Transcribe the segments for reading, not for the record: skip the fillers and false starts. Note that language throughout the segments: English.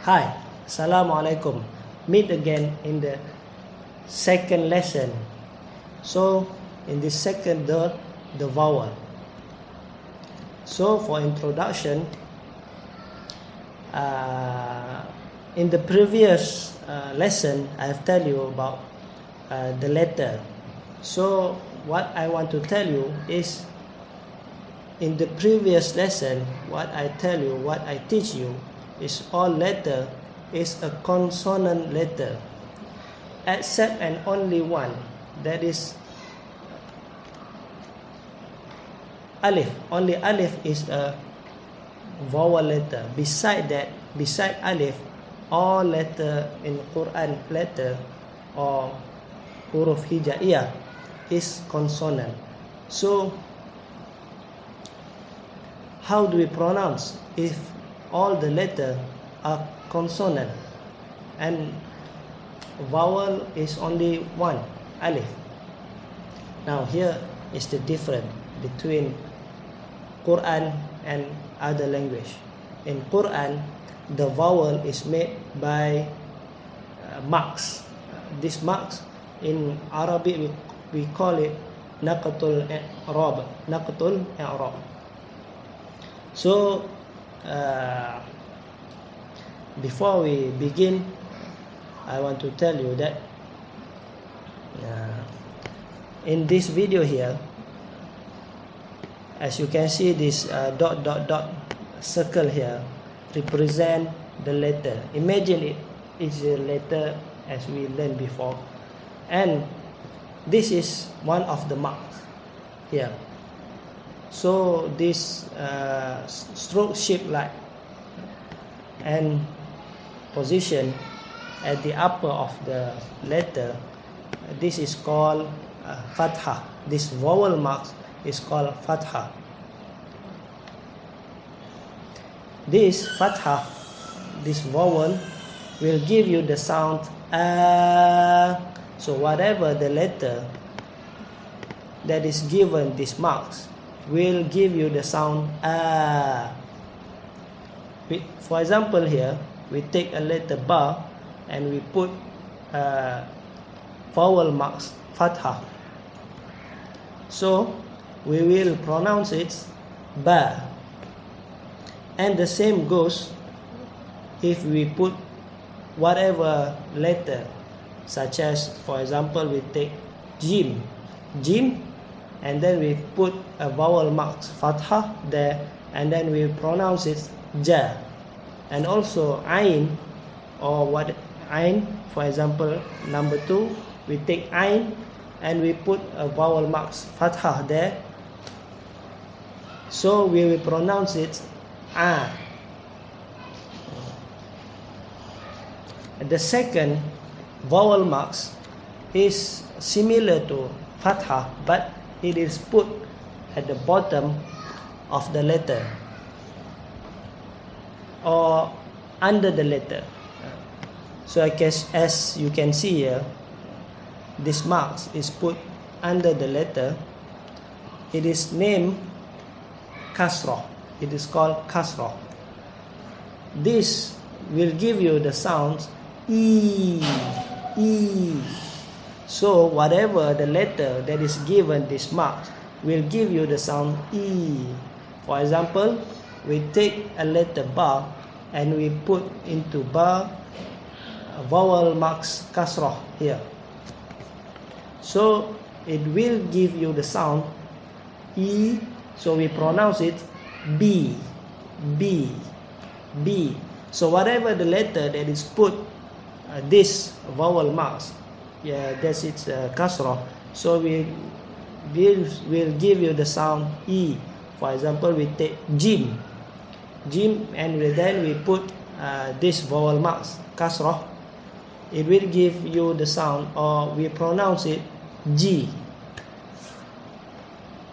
Hi, Assalamu alaikum. Meet again in the second lesson. So, in this second, the vowel. So, for introduction, in the previous lesson, I have tell you about the letter. So, what I want to tell you is, in the previous lesson, what I teach you is all letter is a consonant letter, except and only one, that is alif. Only alif is a vowel letter. Beside alif, all letter in Quran letter or huruf hijaiyah is consonant. So how do we pronounce if all the letters are consonant and vowel is only one, alif? Now here is the difference between Quran and other language. In Quran, the vowel is made by marks. These marks in Arabic we call it naqatul i'rab. Naqatul i'rab. So before we begin, I want to tell you that in this video here, as you can see, this dot circle here represent the letter. Imagine it is a letter as we learned before, and this is one of the marks here. So this stroke shape like and position at the upper of the letter, this is called fathah. This vowel mark is called fathah. This fathah, this vowel will give you the sound so whatever the letter that is given these marks will give you the sound For example, here we take a letter ba and we put vowel marks fathah. So we will pronounce it ba. And the same goes if we put whatever letter, such as, for example, we take jim, and then we put a vowel mark fathah there, and then we pronounce it ja. And also ain, or what ain, for example, number 2, we take ain and we put a vowel mark fathah there, so we will pronounce it a. The second vowel marks is similar to fathah, but it is put at the bottom of the letter or under the letter. So I guess, as you can see here, this mark is put under the letter. It is named kasrah. It is called kasrah. This will give you the sounds e. So whatever the letter that is given this mark will give you the sound e. For example, we take a letter ba and we put into ba vowel marks kasrah here. So it will give you the sound e. So we pronounce it b. So whatever the letter that is put this vowel marks, that's its kasrah. So we will give you the sound e. For example, we take jim, and then we put this vowel marks kasrah. It will give you the sound, or we pronounce it g.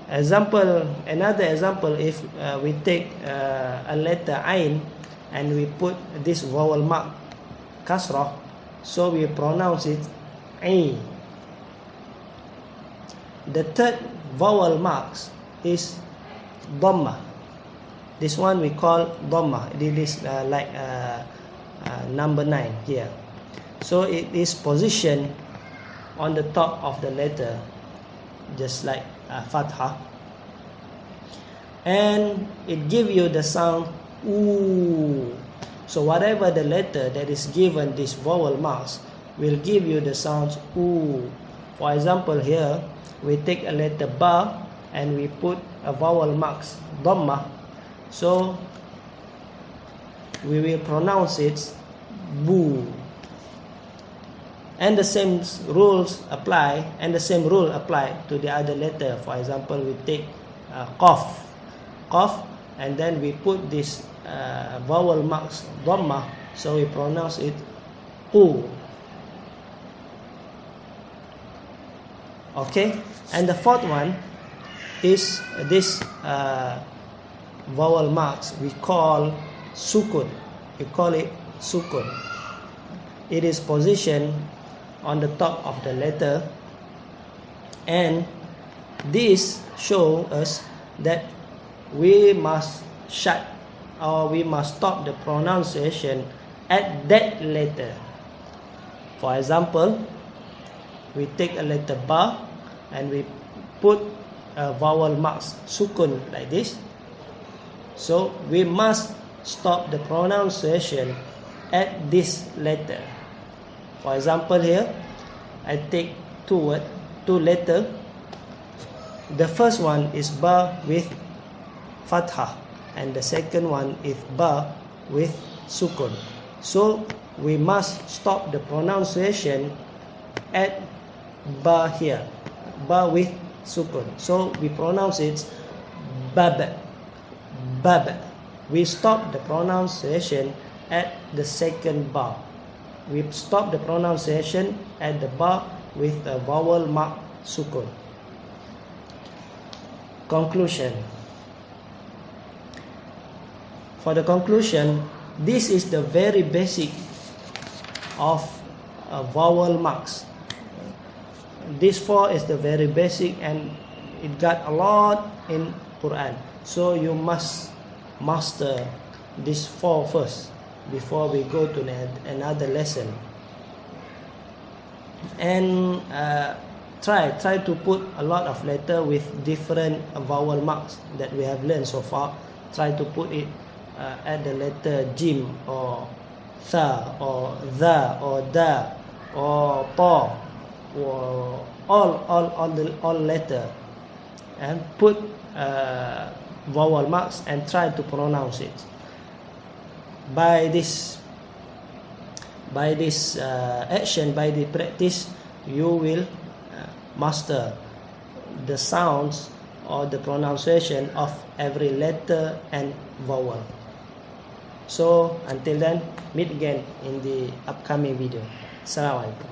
Another example, if we take a letter ain and we put this vowel mark kasrah, so we pronounce it a. The third vowel marks is dhamma. This one we call dhamma. It is like number 9 here. So it is positioned on the top of the letter, just like Fathah, and it gives you the sound oo. So whatever the letter that is given this vowel marks will give you the sounds oo. For example, here we take a letter ba and we put a vowel marks dhamma, so we will pronounce it boo. And the same rules apply, and the same rule apply to the other letter. For example, we take qaf, and then we put this vowel marks dhamma, so we pronounce it qu. Okay, and the fourth one is this vowel marks we call sukun. We call it sukun. It is positioned on the top of the letter, and this shows us that we must shut, or we must stop the pronunciation at that letter. For example, we take a letter ba and we put a vowel marks sukun like this, so we must stop the pronunciation at this letter. For example, here I take two letters. The first one is ba with fathah, and the second one is ba with sukun. So we must stop the pronunciation at ba here, ba with sukun. So we pronounce it bab, bab. We stop the pronunciation at the second ba. We stop the pronunciation at the ba with a vowel mark sukun. Conclusion. For the conclusion, this is the very basic of vowel marks. This 4 is the very basic, and it got a lot in Quran. So you must master this 4 first before we go to another lesson. And try to put a lot of letter with different vowel marks that we have learned so far. Try to put it at the letter jim, or tha, or dha, or da, or ta, or all letter, and put vowel marks and try to pronounce it. By this action, by the practice, you will master the sounds or the pronunciation of every letter and vowel. So until then, meet again in the upcoming video. Assalamualaikum.